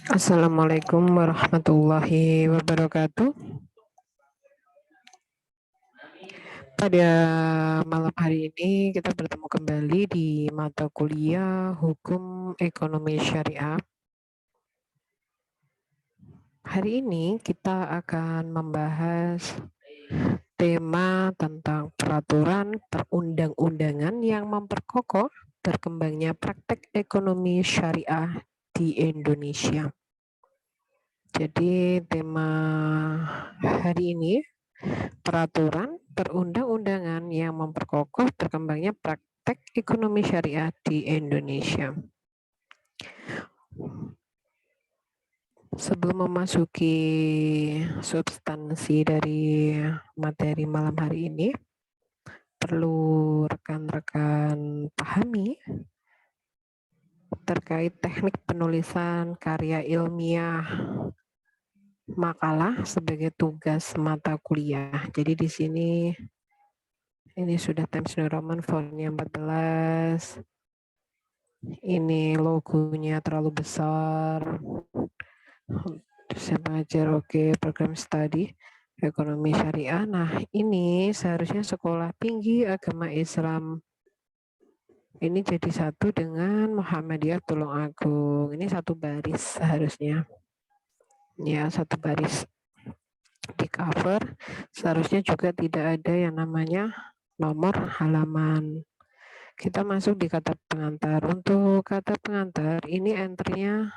Assalamualaikum warahmatullahi wabarakatuh. Pada malam hari ini kita bertemu kembali di mata kuliah Hukum Ekonomi Syariah. Hari ini kita akan membahas tema tentang peraturan perundang-undangan yang memperkokoh berkembangnya praktek ekonomi syariah di Indonesia. Jadi tema hari ini peraturan perundang-undangan yang memperkokoh berkembangnya praktek ekonomi syariah di Indonesia. Sebelum memasuki substansi dari materi malam hari ini, perlu rekan-rekan pahami terkait teknik penulisan karya ilmiah makalah sebagai tugas mata kuliah. Jadi di sini ini sudah Times New Roman fontnya 14. Ini logonya terlalu besar. Saya belajar program studi ekonomi syariah. Nah, ini seharusnya sekolah tinggi agama Islam. Ini jadi satu dengan Muhammadiyah Tulungagung. Ini satu baris seharusnya. Ya, satu baris di cover. Seharusnya juga tidak ada yang namanya nomor halaman. Kita masuk di kata pengantar. Untuk kata pengantar, ini entry-nya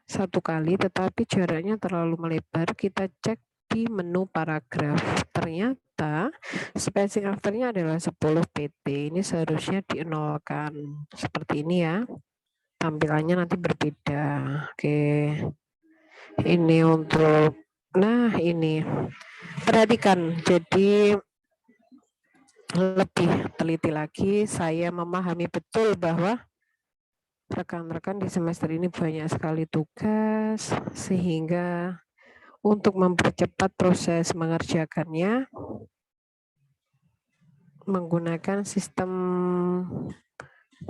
satu kali, tetapi jaraknya terlalu melebar. Kita cek di menu paragraf. Ternyata spacing afternya adalah 10 pt. Ini seharusnya dienolkan. Seperti ini ya. Tampilannya nanti berbeda. Oke. Ini untuk, nah ini. Perhatikan, jadi lebih teliti lagi, saya memahami betul bahwa rekan-rekan di semester ini banyak sekali tugas, sehingga untuk mempercepat proses mengerjakannya, menggunakan sistem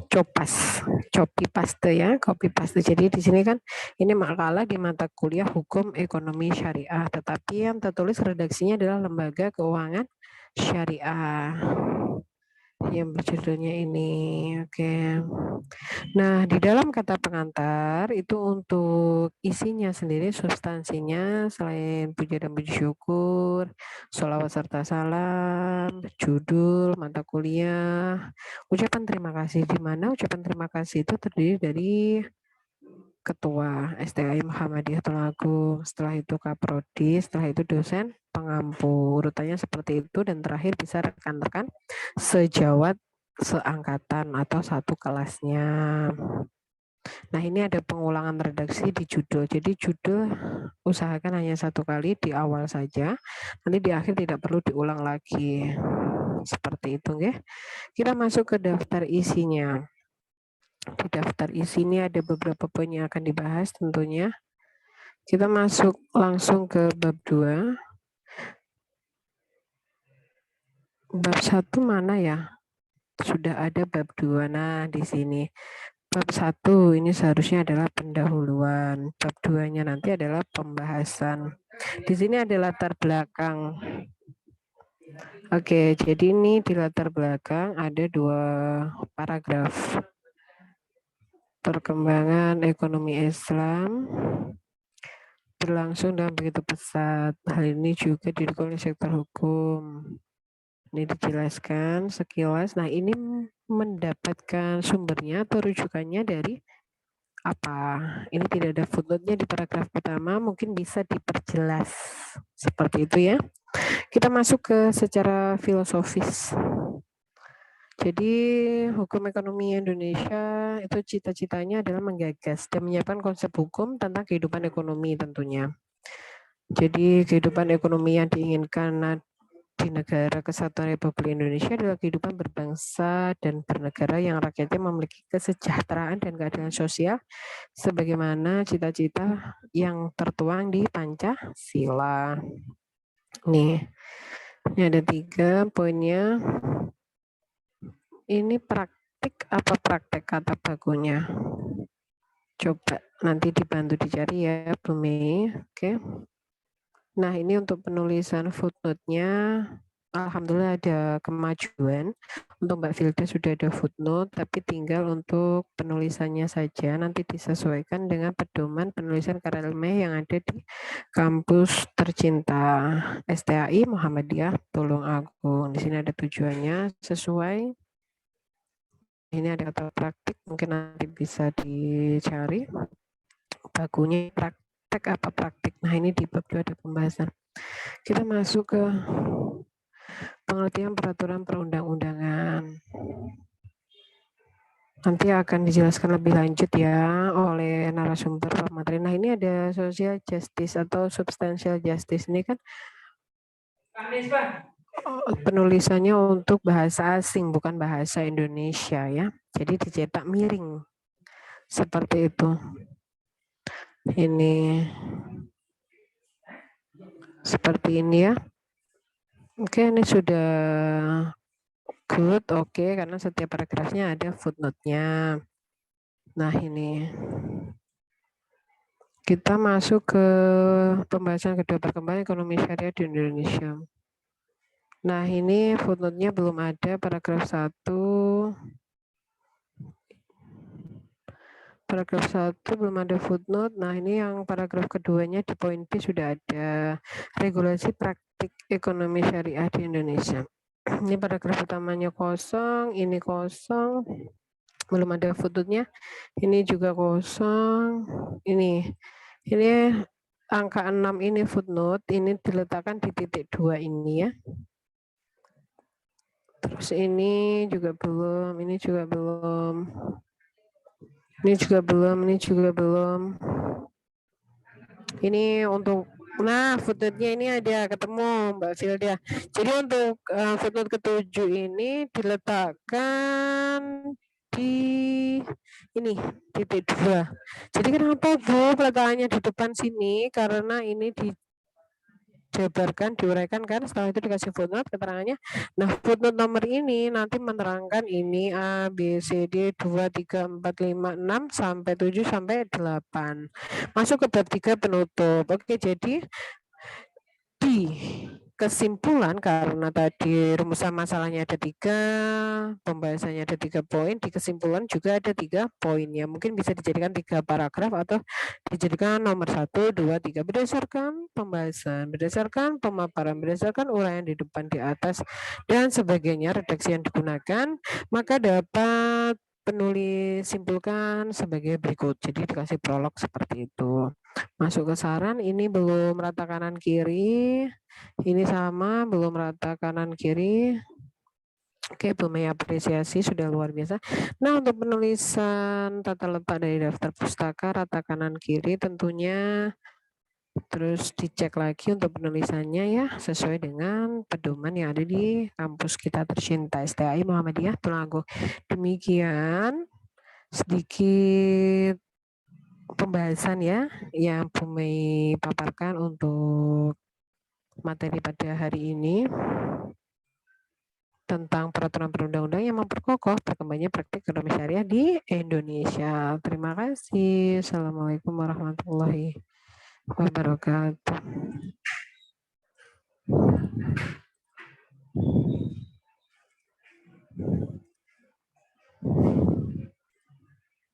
copy paste ya, copy paste. Jadi di sini kan ini makalah di mata kuliah Hukum Ekonomi Syariah, tetapi yang tertulis redaksinya adalah Lembaga Keuangan Syariah yang berjudulnya ini. Oke. Nah, di dalam kata pengantar itu untuk isinya sendiri, substansinya selain puja dan puji syukur, sholawat serta salam, judul mata kuliah, ucapan terima kasih, di mana ucapan terima kasih itu terdiri dari Ketua STAI Muhammadiyah Tulungagung, setelah itu Kaprodi, setelah itu dosen pengampu. Urutannya seperti itu, dan terakhir bisa rekan-rekan sejawat seangkatan atau satu kelasnya. Nah, ini ada pengulangan redaksi di judul. Jadi judul usahakan hanya satu kali di awal saja. Nanti di akhir tidak perlu diulang lagi. Seperti itu ya. Kita masuk ke daftar isinya. Di daftar isi ini ada beberapa poin yang akan dibahas tentunya. Kita masuk langsung ke bab 2. Bab 1 mana ya? Sudah ada bab 2. Nah, di sini. Bab 1 ini seharusnya adalah pendahuluan. Bab 2-nya nanti adalah pembahasan. Di sini ada latar belakang. Oke, jadi ini di latar belakang ada 2 paragraf. Perkembangan ekonomi Islam berlangsung dengan begitu pesat. Hal ini juga didukung oleh sektor hukum. Ini dijelaskan sekilas. Nah, ini mendapatkan sumbernya atau rujukannya dari apa? Ini tidak ada footnote-nya di paragraf pertama, mungkin bisa diperjelas. Seperti itu ya. Kita masuk ke secara filosofis. Jadi hukum ekonomi Indonesia itu cita-citanya adalah menggagas dan menyiapkan konsep hukum tentang kehidupan ekonomi tentunya. Jadi kehidupan ekonomi yang diinginkan di negara kesatuan Republik Indonesia adalah kehidupan berbangsa dan bernegara yang rakyatnya memiliki kesejahteraan dan keadilan sosial sebagaimana cita-cita yang tertuang di Pancasila. Nih, ini ada 3 poinnya. Ini praktik apa praktek kata bakunya? Coba nanti dibantu dicari ya Bu Mei. Oke. Nah ini untuk penulisan footnote-nya, alhamdulillah ada kemajuan. Untuk Mbak Filda sudah ada footnote, tapi tinggal untuk penulisannya saja nanti disesuaikan dengan pedoman penulisan karya ilmiah yang ada di kampus tercinta STAI Muhammadiyah Tulungagung. Di sini ada tujuannya sesuai. Ini ada kata praktik, mungkin nanti bisa dicari. Bakunya praktek apa praktik. Nah ini di bab 2 ada pembahasan. Kita masuk ke pengertian peraturan perundang-undangan. Nanti akan dijelaskan lebih lanjut ya oleh narasumber pemateri. Nah ini ada social justice atau substantial justice. Ini kan penulisannya untuk bahasa asing, bukan bahasa Indonesia ya. Jadi dicetak miring. Seperti itu. Ini seperti ini ya. Oke, ini sudah good, oke, karena setiap paragrafnya ada footnote-nya. Nah, ini. Kita masuk ke pembahasan kedua perkembangan ekonomi syariah di Indonesia. Nah, ini footnote-nya belum ada paragraf 1. Paragraf 1 belum ada footnote. Nah, ini yang paragraf keduanya di poin B sudah ada regulasi praktik ekonomi syariah di Indonesia. Ini paragraf utamanya kosong, ini kosong, belum ada footnote-nya. Ini juga kosong. Ini angka 6 ini footnote, ini diletakkan di titik 2 ini ya. Terus ini juga belum, ini juga belum. Ini juga belum, ini juga belum. Ini untuk, nah footnote-nya ini ada ketemu Mbak Filda. Jadi untuk footnote ke-7 ini diletakkan di ini titik 2. Jadi kenapa Bu peletakannya di depan sini? Karena ini dijabarkan, diuraikan kan, setelah itu dikasih footnote keterangannya. Nah footnote nomor ini nanti menerangkan ini A, B, C, D, 2, 3, 4, 5, 6, sampai 7, sampai 8. Masuk ke bab 3 penutup. Oke, jadi di kesimpulan, karena tadi rumusan masalahnya ada 3, pembahasannya ada 3 poin, di kesimpulan juga ada 3 poin ya. Mungkin bisa dijadikan 3 paragraf atau dijadikan nomor 1, 2, 3 berdasarkan pembahasan, berdasarkan pemaparan, berdasarkan uraian di depan, di atas dan sebagainya, redaksi yang digunakan, maka dapat penulis simpulkan sebagai berikut. Jadi dikasih prolog seperti itu. Masuk ke saran, ini belum rata kanan kiri. Ini sama, belum rata kanan kiri. Oke, Bu Mei apresiasi, sudah luar biasa. Nah, untuk penulisan tata letak dari daftar pustaka, rata kanan kiri tentunya terus dicek lagi untuk penulisannya ya, sesuai dengan pedoman yang ada di kampus kita tercinta STAI Muhammadiyah Tulungagung. Demikian sedikit pembahasan ya yang Bu Mei paparkan untuk materi pada hari ini tentang peraturan perundang-undang yang memperkokoh perkembangannya praktik ekonomi syariah di Indonesia. Terima kasih. Assalamualaikum warahmatullahi wabarakatuh.